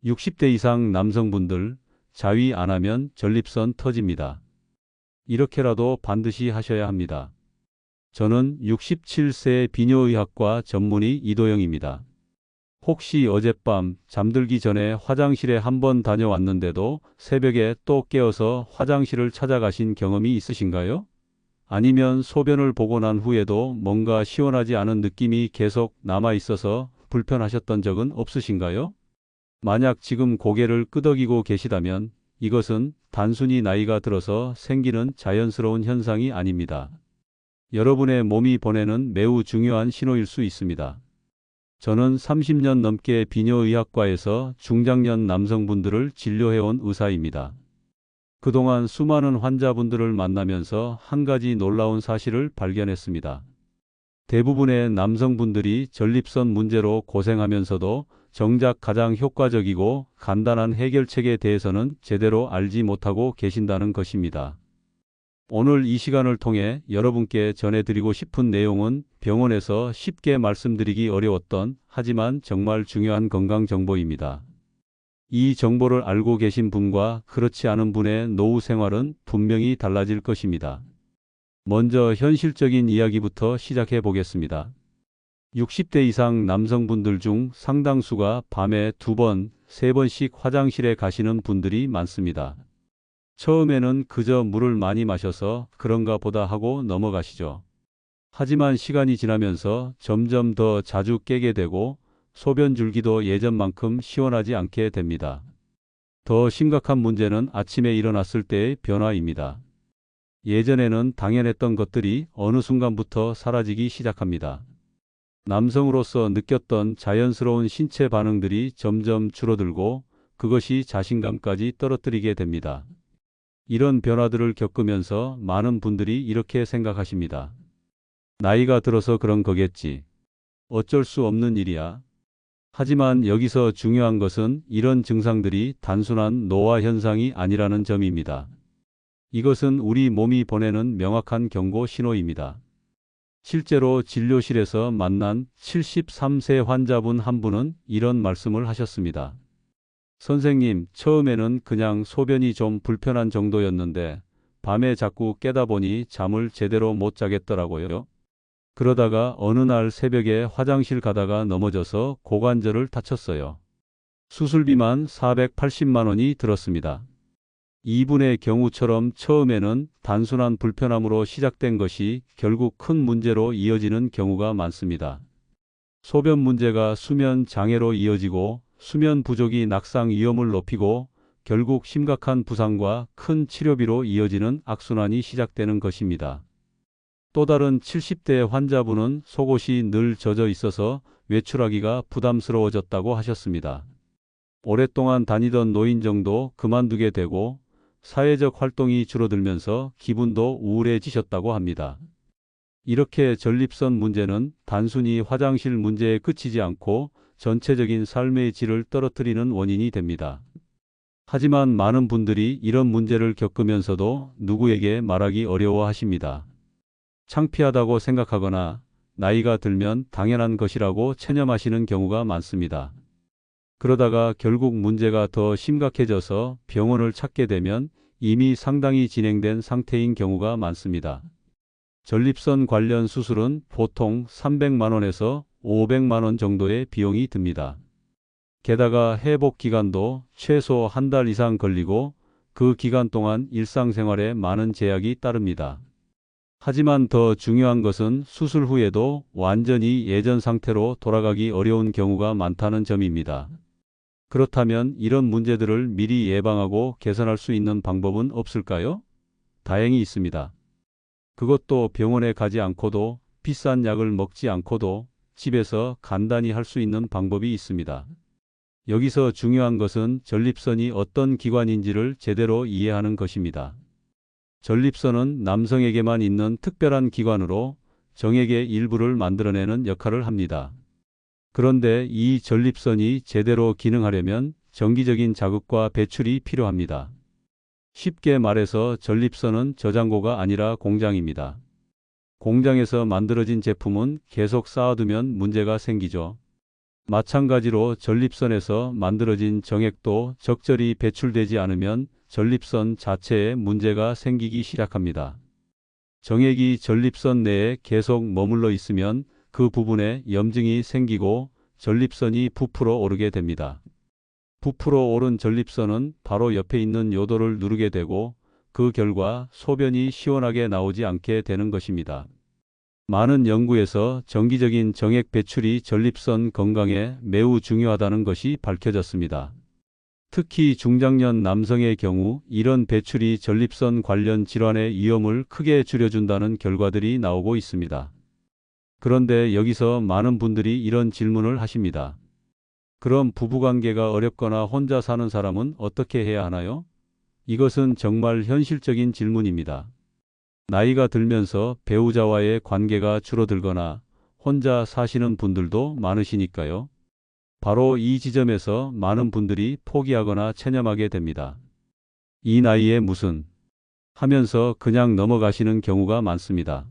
60대 이상 남성분들 자위 안 하면 전립선 터집니다. 이렇게라도 반드시 하셔야 합니다. 저는 67세 비뇨의학과 전문의 이도영입니다. 혹시 어젯밤 잠들기 전에 화장실에 한번 다녀왔는데도 새벽에 또 깨어서 화장실을 찾아가신 경험이 있으신가요? 아니면 소변을 보고 난 후에도 뭔가 시원하지 않은 느낌이 계속 남아 있어서 불편하셨던 적은 없으신가요? 만약 지금 고개를 끄덕이고 계시다면 이것은 단순히 나이가 들어서 생기는 자연스러운 현상이 아닙니다. 여러분의 몸이 보내는 매우 중요한 신호일 수 있습니다. 저는 30년 넘게 비뇨의학과에서 중장년 남성분들을 진료해온 의사입니다. 그동안 수많은 환자분들을 만나면서 한 가지 놀라운 사실을 발견했습니다. 대부분의 남성분들이 전립선 문제로 고생하면서도 정작 가장 효과적이고 간단한 해결책에 대해서는 제대로 알지 못하고 계신다는 것입니다. 오늘 이 시간을 통해 여러분께 전해드리고 싶은 내용은 병원에서 쉽게 말씀드리기 어려웠던 하지만 정말 중요한 건강 정보입니다. 이 정보를 알고 계신 분과 그렇지 않은 분의 노후 생활은 분명히 달라질 것입니다. 먼저 현실적인 이야기부터 시작해 보겠습니다. 60대 이상 남성분들 중 상당수가 밤에 2번, 3번씩 화장실에 가시는 분들이 많습니다. 처음에는 그저 물을 많이 마셔서 그런가 보다 하고 넘어가시죠. 하지만 시간이 지나면서 점점 더 자주 깨게 되고 소변 줄기도 예전만큼 시원하지 않게 됩니다. 더 심각한 문제는 아침에 일어났을 때의 변화입니다. 예전에는 당연했던 것들이 어느 순간부터 사라지기 시작합니다. 남성으로서 느꼈던 자연스러운 신체 반응들이 점점 줄어들고 그것이 자신감까지 떨어뜨리게 됩니다. 이런 변화들을 겪으면서 많은 분들이 이렇게 생각하십니다. 나이가 들어서 그런 거겠지. 어쩔 수 없는 일이야. 하지만 여기서 중요한 것은 이런 증상들이 단순한 노화 현상이 아니라는 점입니다. 이것은 우리 몸이 보내는 명확한 경고 신호입니다. 실제로 진료실에서 만난 73세 환자분 한 분은 이런 말씀을 하셨습니다. 선생님, 처음에는 그냥 소변이 좀 불편한 정도였는데 밤에 자꾸 깨다 보니 잠을 제대로 못 자겠더라고요. 그러다가 어느 날 새벽에 화장실 가다가 넘어져서 고관절을 다쳤어요. 수술비만 480만 원이 들었습니다. 이분의 경우처럼 처음에는 단순한 불편함으로 시작된 것이 결국 큰 문제로 이어지는 경우가 많습니다. 소변 문제가 수면 장애로 이어지고 수면 부족이 낙상 위험을 높이고 결국 심각한 부상과 큰 치료비로 이어지는 악순환이 시작되는 것입니다. 또 다른 70대 환자분은 속옷이 늘 젖어 있어서 외출하기가 부담스러워졌다고 하셨습니다. 오랫동안 다니던 노인정도 그만두게 되고 사회적 활동이 줄어들면서 기분도 우울해지셨다고 합니다. 이렇게 전립선 문제는 단순히 화장실 문제에 그치지 않고 전체적인 삶의 질을 떨어뜨리는 원인이 됩니다. 하지만 많은 분들이 이런 문제를 겪으면서도 누구에게 말하기 어려워하십니다. 창피하다고 생각하거나 나이가 들면 당연한 것이라고 체념하시는 경우가 많습니다. 그러다가 결국 문제가 더 심각해져서 병원을 찾게 되면 이미 상당히 진행된 상태인 경우가 많습니다. 전립선 관련 수술은 보통 300만 원에서 500만 원 정도의 비용이 듭니다. 게다가 회복 기간도 최소 한 달 이상 걸리고 그 기간 동안 일상생활에 많은 제약이 따릅니다. 하지만 더 중요한 것은 수술 후에도 완전히 예전 상태로 돌아가기 어려운 경우가 많다는 점입니다. 그렇다면 이런 문제들을 미리 예방하고 개선할 수 있는 방법은 없을까요? 다행히 있습니다. 그것도 병원에 가지 않고도 비싼 약을 먹지 않고도 집에서 간단히 할 수 있는 방법이 있습니다. 여기서 중요한 것은 전립선이 어떤 기관인지를 제대로 이해하는 것입니다. 전립선은 남성에게만 있는 특별한 기관으로 정액의 일부를 만들어내는 역할을 합니다. 그런데 이 전립선이 제대로 기능하려면 정기적인 자극과 배출이 필요합니다. 쉽게 말해서 전립선은 저장고가 아니라 공장입니다. 공장에서 만들어진 제품은 계속 쌓아두면 문제가 생기죠. 마찬가지로 전립선에서 만들어진 정액도 적절히 배출되지 않으면 전립선 자체에 문제가 생기기 시작합니다. 정액이 전립선 내에 계속 머물러 있으면 그 부분에 염증이 생기고 전립선이 부풀어 오르게 됩니다. 부풀어 오른 전립선은 바로 옆에 있는 요도를 누르게 되고 그 결과 소변이 시원하게 나오지 않게 되는 것입니다. 많은 연구에서 정기적인 정액 배출이 전립선 건강에 매우 중요하다는 것이 밝혀졌습니다. 특히 중장년 남성의 경우 이런 배출이 전립선 관련 질환의 위험을 크게 줄여준다는 결과들이 나오고 있습니다. 그런데 여기서 많은 분들이 이런 질문을 하십니다. 그럼 부부관계가 어렵거나 혼자 사는 사람은 어떻게 해야 하나요? 이것은 정말 현실적인 질문입니다. 나이가 들면서 배우자와의 관계가 줄어들거나 혼자 사시는 분들도 많으시니까요. 바로 이 지점에서 많은 분들이 포기하거나 체념하게 됩니다. 이 나이에 무슨 하면서 그냥 넘어가시는 경우가 많습니다.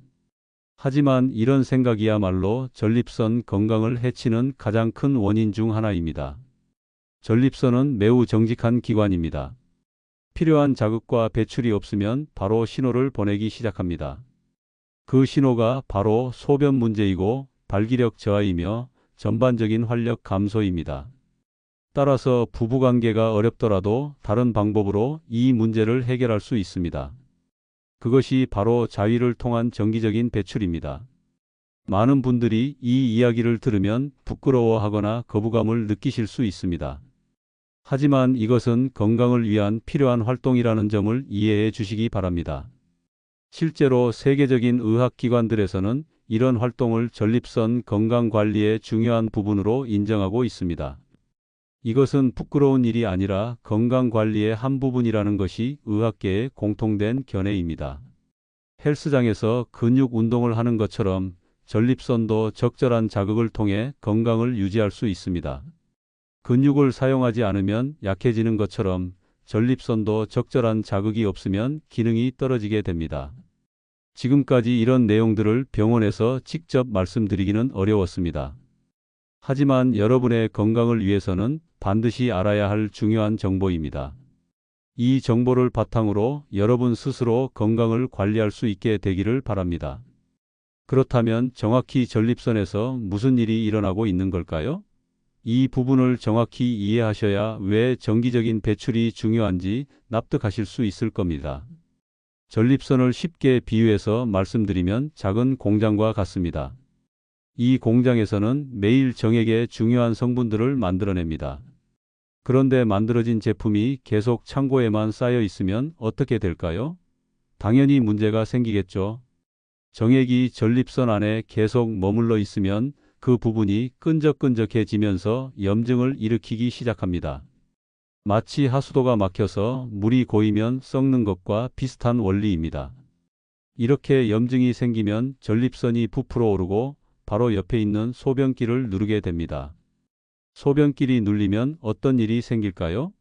하지만 이런 생각이야말로 전립선 건강을 해치는 가장 큰 원인 중 하나입니다. 전립선은 매우 정직한 기관입니다. 필요한 자극과 배출이 없으면 바로 신호를 보내기 시작합니다. 그 신호가 바로 소변 문제이고 발기력 저하이며 전반적인 활력 감소입니다. 따라서 부부관계가 어렵더라도 다른 방법으로 이 문제를 해결할 수 있습니다. 그것이 바로 자위를 통한 정기적인 배출입니다. 많은 분들이 이 이야기를 들으면 부끄러워하거나 거부감을 느끼실 수 있습니다. 하지만 이것은 건강을 위한 필요한 활동이라는 점을 이해해 주시기 바랍니다. 실제로 세계적인 의학기관들에서는 이런 활동을 전립선 건강 관리의 중요한 부분으로 인정하고 있습니다. 이것은 부끄러운 일이 아니라 건강 관리의 한 부분이라는 것이 의학계의 공통된 견해입니다. 헬스장에서 근육 운동을 하는 것처럼 전립선도 적절한 자극을 통해 건강을 유지할 수 있습니다. 근육을 사용하지 않으면 약해지는 것처럼 전립선도 적절한 자극이 없으면 기능이 떨어지게 됩니다. 지금까지 이런 내용들을 병원에서 직접 말씀드리기는 어려웠습니다. 하지만 여러분의 건강을 위해서는 반드시 알아야 할 중요한 정보입니다. 이 정보를 바탕으로 여러분 스스로 건강을 관리할 수 있게 되기를 바랍니다. 그렇다면 정확히 전립선에서 무슨 일이 일어나고 있는 걸까요? 이 부분을 정확히 이해하셔야 왜 정기적인 배출이 중요한지 납득하실 수 있을 겁니다. 전립선을 쉽게 비유해서 말씀드리면 작은 공장과 같습니다. 이 공장에서는 매일 정액의 중요한 성분들을 만들어냅니다. 그런데 만들어진 제품이 계속 창고에만 쌓여 있으면 어떻게 될까요? 당연히 문제가 생기겠죠. 정액이 전립선 안에 계속 머물러 있으면 그 부분이 끈적끈적해지면서 염증을 일으키기 시작합니다. 마치 하수도가 막혀서 물이 고이면 썩는 것과 비슷한 원리입니다. 이렇게 염증이 생기면 전립선이 부풀어 오르고 바로 옆에 있는 소변기를 누르게 됩니다. 소변길이 눌리면 어떤 일이 생길까요?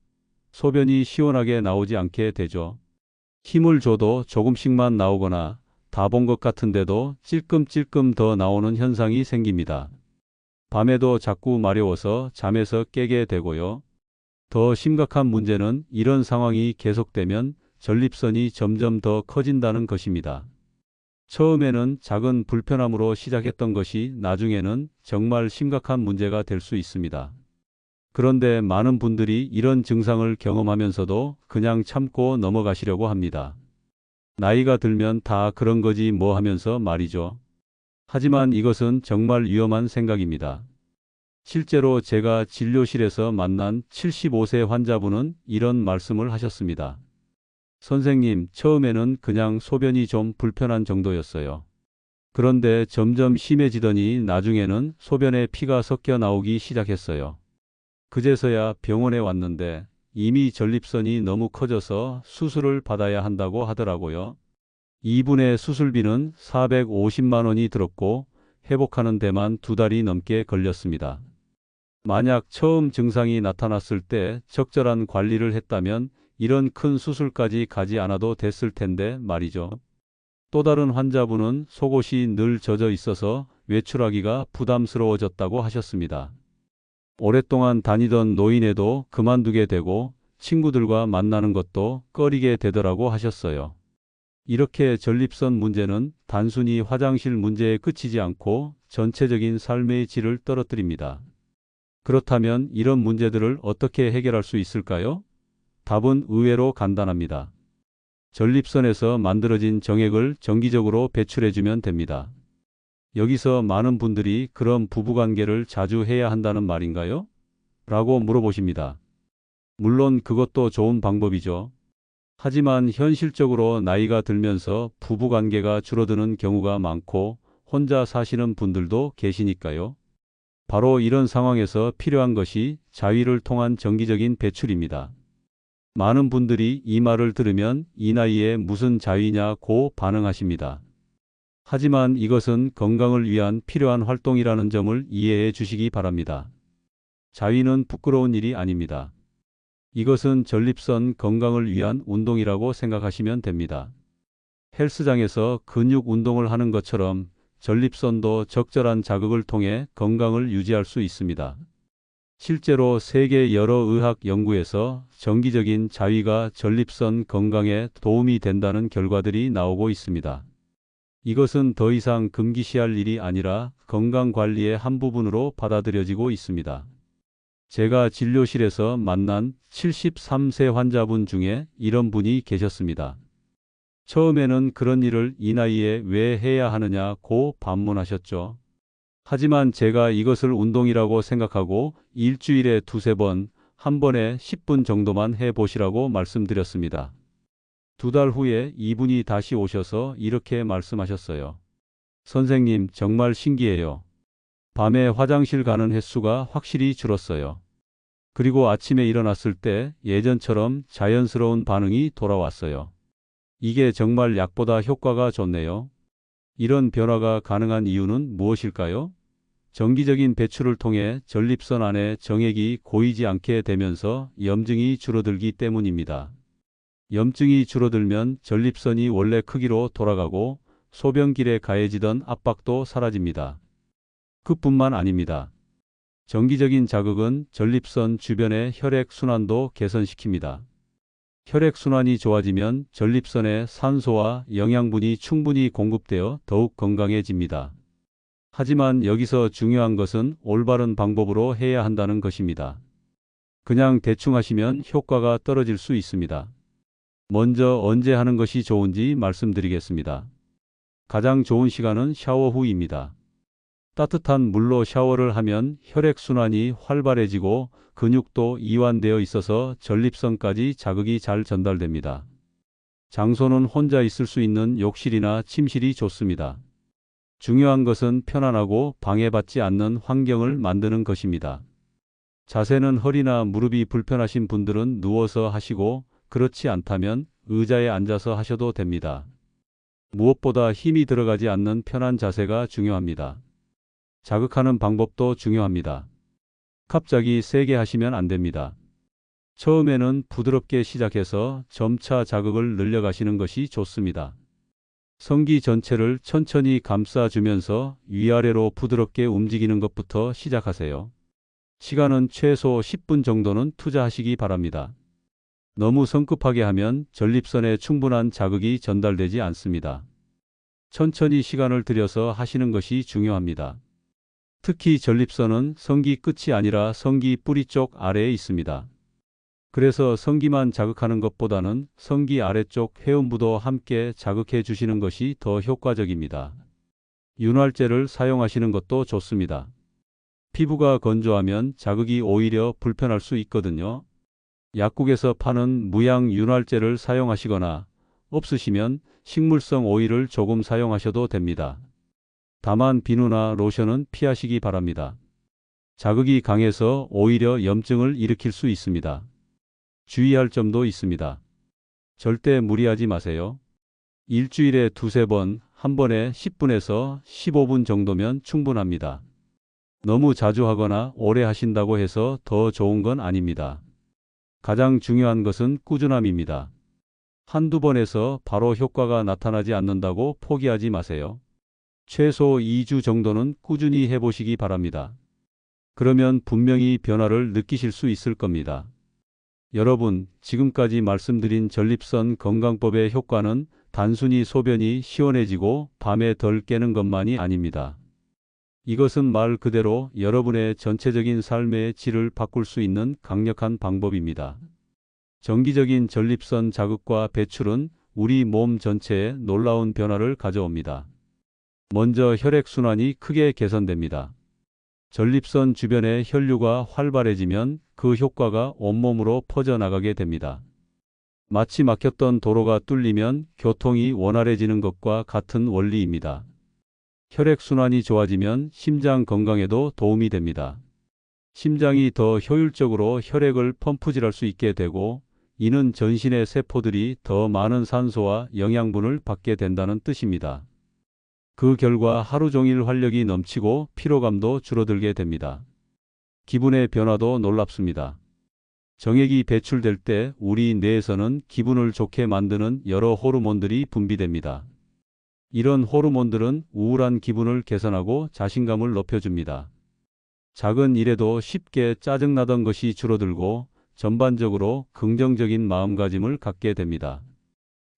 소변이 시원하게 나오지 않게 되죠. 힘을 줘도 조금씩만 나오거나 다 본 것 같은데도 찔끔찔끔 더 나오는 현상이 생깁니다. 밤에도 자꾸 마려워서 잠에서 깨게 되고요. 더 심각한 문제는 이런 상황이 계속되면 전립선이 점점 더 커진다는 것입니다. 처음에는 작은 불편함으로 시작했던 것이 나중에는 정말 심각한 문제가 될 수 있습니다. 그런데 많은 분들이 이런 증상을 경험하면서도 그냥 참고 넘어가시려고 합니다. 나이가 들면 다 그런 거지 뭐 하면서 말이죠. 하지만 이것은 정말 위험한 생각입니다. 실제로 제가 진료실에서 만난 75세 환자분은 이런 말씀을 하셨습니다. 선생님, 처음에는 그냥 소변이 좀 불편한 정도였어요. 그런데 점점 심해지더니 나중에는 소변에 피가 섞여 나오기 시작했어요. 그제서야 병원에 왔는데 이미 전립선이 너무 커져서 수술을 받아야 한다고 하더라고요. 이분의 수술비는 450만 원이 들었고 회복하는 데만 2달이 넘게 걸렸습니다. 만약 처음 증상이 나타났을 때 적절한 관리를 했다면 이런 큰 수술까지 가지 않아도 됐을 텐데 말이죠. 또 다른 환자분은 속옷이 늘 젖어 있어서 외출하기가 부담스러워졌다고 하셨습니다. 오랫동안 다니던 노인회도 그만두게 되고 친구들과 만나는 것도 꺼리게 되더라고 하셨어요. 이렇게 전립선 문제는 단순히 화장실 문제에 그치지 않고 전체적인 삶의 질을 떨어뜨립니다. 그렇다면 이런 문제들을 어떻게 해결할 수 있을까요? 답은 의외로 간단합니다. 전립선에서 만들어진 정액을 정기적으로 배출해주면 됩니다. 여기서 많은 분들이 그럼 부부관계를 자주 해야 한다는 말인가요? 라고 물어보십니다. 물론 그것도 좋은 방법이죠. 하지만 현실적으로 나이가 들면서 부부관계가 줄어드는 경우가 많고 혼자 사시는 분들도 계시니까요. 바로 이런 상황에서 필요한 것이 자위를 통한 정기적인 배출입니다. 많은 분들이 이 말을 들으면 이 나이에 무슨 자위냐고 반응하십니다. 하지만 이것은 건강을 위한 필요한 활동이라는 점을 이해해 주시기 바랍니다. 자위는 부끄러운 일이 아닙니다. 이것은 전립선 건강을 위한 운동이라고 생각하시면 됩니다. 헬스장에서 근육 운동을 하는 것처럼 전립선도 적절한 자극을 통해 건강을 유지할 수 있습니다. 실제로 세계 여러 의학 연구에서 정기적인 자위가 전립선 건강에 도움이 된다는 결과들이 나오고 있습니다. 이것은 더 이상 금기시할 일이 아니라 건강관리의 한 부분으로 받아들여지고 있습니다. 제가 진료실에서 만난 73세 환자분 중에 이런 분이 계셨습니다. 처음에는 그런 일을 이 나이에 왜 해야 하느냐고 반문하셨죠. 하지만 제가 이것을 운동이라고 생각하고 일주일에 두세 번, 한 번에 10분 정도만 해보시라고 말씀드렸습니다. 2달 후에 이분이 다시 오셔서 이렇게 말씀하셨어요. 선생님, 정말 신기해요. 밤에 화장실 가는 횟수가 확실히 줄었어요. 그리고 아침에 일어났을 때 예전처럼 자연스러운 반응이 돌아왔어요. 이게 정말 약보다 효과가 좋네요. 이런 변화가 가능한 이유는 무엇일까요? 정기적인 배출을 통해 전립선 안에 정액이 고이지 않게 되면서 염증이 줄어들기 때문입니다. 염증이 줄어들면 전립선이 원래 크기로 돌아가고 소변길에 가해지던 압박도 사라집니다. 그뿐만 아닙니다. 정기적인 자극은 전립선 주변의 혈액순환도 개선시킵니다. 혈액순환이 좋아지면 전립선에 산소와 영양분이 충분히 공급되어 더욱 건강해집니다. 하지만 여기서 중요한 것은 올바른 방법으로 해야 한다는 것입니다. 그냥 대충 하시면 효과가 떨어질 수 있습니다. 먼저 언제 하는 것이 좋은지 말씀드리겠습니다. 가장 좋은 시간은 샤워 후입니다. 따뜻한 물로 샤워를 하면 혈액순환이 활발해지고 근육도 이완되어 있어서 전립선까지 자극이 잘 전달됩니다. 장소는 혼자 있을 수 있는 욕실이나 침실이 좋습니다. 중요한 것은 편안하고 방해받지 않는 환경을 만드는 것입니다. 자세는 허리나 무릎이 불편하신 분들은 누워서 하시고 그렇지 않다면 의자에 앉아서 하셔도 됩니다. 무엇보다 힘이 들어가지 않는 편한 자세가 중요합니다. 자극하는 방법도 중요합니다. 갑자기 세게 하시면 안 됩니다. 처음에는 부드럽게 시작해서 점차 자극을 늘려가시는 것이 좋습니다. 성기 전체를 천천히 감싸주면서 위아래로 부드럽게 움직이는 것부터 시작하세요. 시간은 최소 10분 정도는 투자하시기 바랍니다. 너무 성급하게 하면 전립선에 충분한 자극이 전달되지 않습니다. 천천히 시간을 들여서 하시는 것이 중요합니다. 특히 전립선은 성기 끝이 아니라 성기 뿌리 쪽 아래에 있습니다. 그래서 성기만 자극하는 것보다는 성기 아래쪽 회음부도 함께 자극해 주시는 것이 더 효과적입니다. 윤활제를 사용하시는 것도 좋습니다. 피부가 건조하면 자극이 오히려 불편할 수 있거든요. 약국에서 파는 무향 윤활제를 사용하시거나 없으시면 식물성 오일을 조금 사용하셔도 됩니다. 다만 비누나 로션은 피하시기 바랍니다. 자극이 강해서 오히려 염증을 일으킬 수 있습니다. 주의할 점도 있습니다. 절대 무리하지 마세요. 일주일에 두세 번, 한 번에 10분에서 15분 정도면 충분합니다. 너무 자주 하거나 오래 하신다고 해서 더 좋은 건 아닙니다. 가장 중요한 것은 꾸준함입니다. 한두 번에서 바로 효과가 나타나지 않는다고 포기하지 마세요. 최소 2주 정도는 꾸준히 해보시기 바랍니다. 그러면 분명히 변화를 느끼실 수 있을 겁니다. 여러분, 지금까지 말씀드린 전립선 건강법의 효과는 단순히 소변이 시원해지고 밤에 덜 깨는 것만이 아닙니다. 이것은 말 그대로 여러분의 전체적인 삶의 질을 바꿀 수 있는 강력한 방법입니다. 정기적인 전립선 자극과 배출은 우리 몸 전체에 놀라운 변화를 가져옵니다. 먼저 혈액순환이 크게 개선됩니다. 전립선 주변의 혈류가 활발해지면 그 효과가 온몸으로 퍼져나가게 됩니다. 마치 막혔던 도로가 뚫리면 교통이 원활해지는 것과 같은 원리입니다. 혈액순환이 좋아지면 심장 건강에도 도움이 됩니다. 심장이 더 효율적으로 혈액을 펌프질할 수 있게 되고, 이는 전신의 세포들이 더 많은 산소와 영양분을 받게 된다는 뜻입니다. 그 결과 하루 종일 활력이 넘치고 피로감도 줄어들게 됩니다. 기분의 변화도 놀랍습니다. 정액이 배출될 때 우리 뇌에서는 기분을 좋게 만드는 여러 호르몬들이 분비됩니다. 이런 호르몬들은 우울한 기분을 개선하고 자신감을 높여줍니다. 작은 일에도 쉽게 짜증나던 것이 줄어들고 전반적으로 긍정적인 마음가짐을 갖게 됩니다.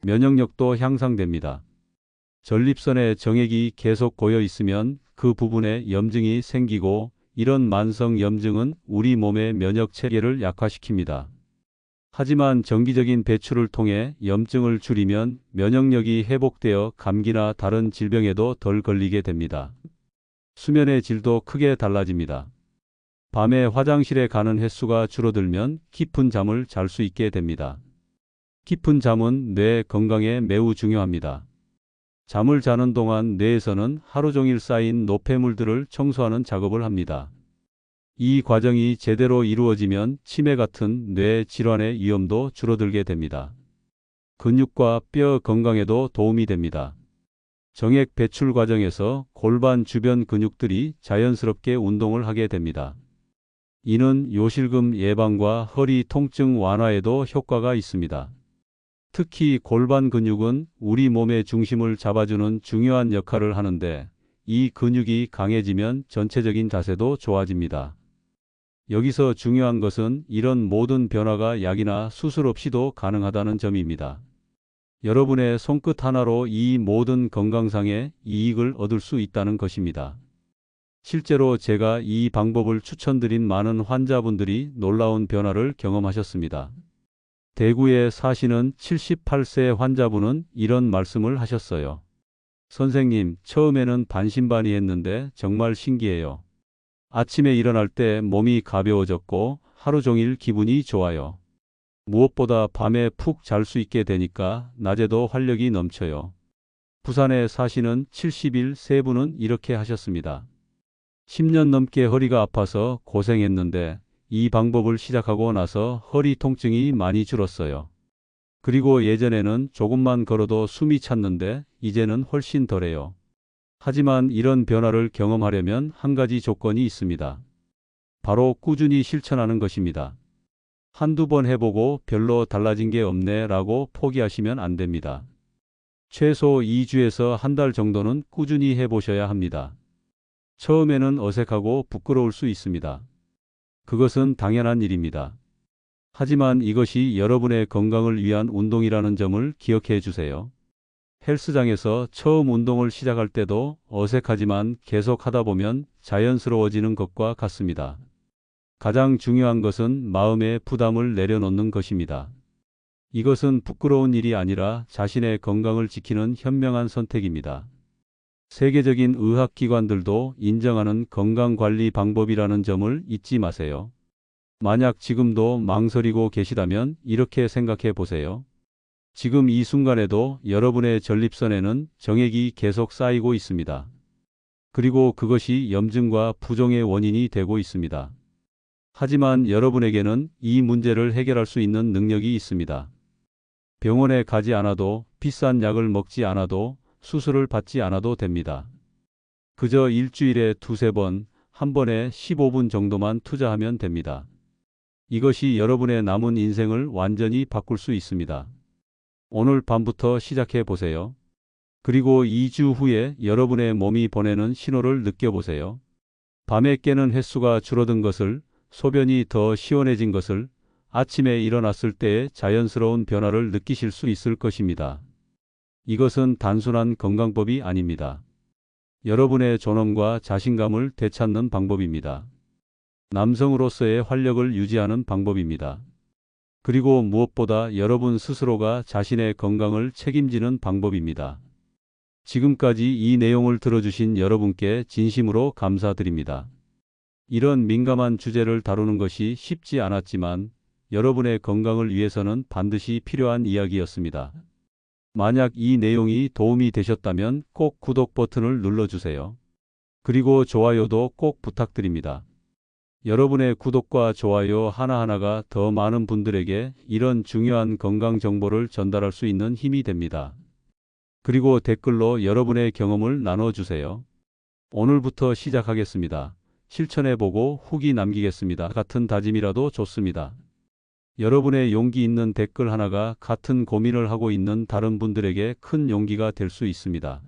면역력도 향상됩니다. 전립선에 정액이 계속 고여 있으면 그 부분에 염증이 생기고, 이런 만성 염증은 우리 몸의 면역 체계를 약화시킵니다. 하지만 정기적인 배출을 통해 염증을 줄이면 면역력이 회복되어 감기나 다른 질병에도 덜 걸리게 됩니다. 수면의 질도 크게 달라집니다. 밤에 화장실에 가는 횟수가 줄어들면 깊은 잠을 잘 수 있게 됩니다. 깊은 잠은 뇌 건강에 매우 중요합니다. 잠을 자는 동안 뇌에서는 하루 종일 쌓인 노폐물들을 청소하는 작업을 합니다. 이 과정이 제대로 이루어지면 치매 같은 뇌 질환의 위험도 줄어들게 됩니다. 근육과 뼈 건강에도 도움이 됩니다. 정액 배출 과정에서 골반 주변 근육들이 자연스럽게 운동을 하게 됩니다. 이는 요실금 예방과 허리 통증 완화에도 효과가 있습니다. 특히 골반 근육은 우리 몸의 중심을 잡아주는 중요한 역할을 하는데, 이 근육이 강해지면 전체적인 자세도 좋아집니다. 여기서 중요한 것은 이런 모든 변화가 약이나 수술 없이도 가능하다는 점입니다. 여러분의 손끝 하나로 이 모든 건강상의 이익을 얻을 수 있다는 것입니다. 실제로 제가 이 방법을 추천드린 많은 환자분들이 놀라운 변화를 경험하셨습니다. 대구에 사시는 78세 환자분은 이런 말씀을 하셨어요. 선생님, 처음에는 반신반의했는데 정말 신기해요. 아침에 일어날 때 몸이 가벼워졌고 하루 종일 기분이 좋아요. 무엇보다 밤에 푹 잘 수 있게 되니까 낮에도 활력이 넘쳐요. 부산에 사시는 71세 분은 이렇게 하셨습니다. 10년 넘게 허리가 아파서 고생했는데 이 방법을 시작하고 나서 허리 통증이 많이 줄었어요. 그리고 예전에는 조금만 걸어도 숨이 찼는데 이제는 훨씬 덜해요. 하지만 이런 변화를 경험하려면 한 가지 조건이 있습니다. 바로 꾸준히 실천하는 것입니다. 한두 번 해보고 별로 달라진 게 없네 라고 포기하시면 안 됩니다. 최소 2주에서 한 달 정도는 꾸준히 해보셔야 합니다. 처음에는 어색하고 부끄러울 수 있습니다. 그것은 당연한 일입니다. 하지만 이것이 여러분의 건강을 위한 운동이라는 점을 기억해 주세요. 헬스장에서 처음 운동을 시작할 때도 어색하지만 계속 하다 보면 자연스러워지는 것과 같습니다. 가장 중요한 것은 마음의 부담을 내려놓는 것입니다. 이것은 부끄러운 일이 아니라 자신의 건강을 지키는 현명한 선택입니다. 세계적인 의학기관들도 인정하는 건강관리 방법이라는 점을 잊지 마세요. 만약 지금도 망설이고 계시다면 이렇게 생각해 보세요. 지금 이 순간에도 여러분의 전립선에는 정액이 계속 쌓이고 있습니다. 그리고 그것이 염증과 부종의 원인이 되고 있습니다. 하지만 여러분에게는 이 문제를 해결할 수 있는 능력이 있습니다. 병원에 가지 않아도, 비싼 약을 먹지 않아도, 수술을 받지 않아도 됩니다. 그저 일주일에 두세 번, 한 번에 15분 정도만 투자하면 됩니다. 이것이 여러분의 남은 인생을 완전히 바꿀 수 있습니다. 오늘 밤부터 시작해 보세요. 그리고 2주 후에 여러분의 몸이 보내는 신호를 느껴보세요. 밤에 깨는 횟수가 줄어든 것을, 소변이 더 시원해진 것을, 아침에 일어났을 때의 자연스러운 변화를 느끼실 수 있을 것입니다. 이것은 단순한 건강법이 아닙니다. 여러분의 존엄과 자신감을 되찾는 방법입니다. 남성으로서의 활력을 유지하는 방법입니다. 그리고 무엇보다 여러분 스스로가 자신의 건강을 책임지는 방법입니다. 지금까지 이 내용을 들어주신 여러분께 진심으로 감사드립니다. 이런 민감한 주제를 다루는 것이 쉽지 않았지만 여러분의 건강을 위해서는 반드시 필요한 이야기였습니다. 만약 이 내용이 도움이 되셨다면 꼭 구독 버튼을 눌러주세요. 그리고 좋아요도 꼭 부탁드립니다. 여러분의 구독과 좋아요 하나하나가 더 많은 분들에게 이런 중요한 건강 정보를 전달할 수 있는 힘이 됩니다. 그리고 댓글로 여러분의 경험을 나눠주세요. 오늘부터 시작하겠습니다. 실천해보고 후기 남기겠습니다. 같은 다짐이라도 좋습니다. 여러분의 용기 있는 댓글 하나가 같은 고민을 하고 있는 다른 분들에게 큰 용기가 될 수 있습니다.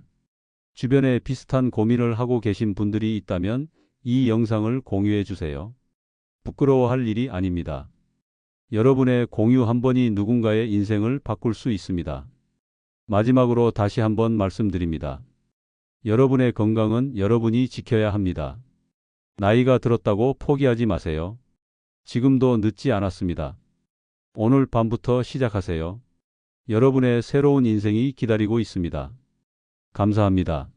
주변에 비슷한 고민을 하고 계신 분들이 있다면 이 영상을 공유해 주세요. 부끄러워할 일이 아닙니다. 여러분의 공유 한 번이 누군가의 인생을 바꿀 수 있습니다. 마지막으로 다시 한번 말씀드립니다. 여러분의 건강은 여러분이 지켜야 합니다. 나이가 들었다고 포기하지 마세요. 지금도 늦지 않았습니다. 오늘 밤부터 시작하세요. 여러분의 새로운 인생이 기다리고 있습니다. 감사합니다.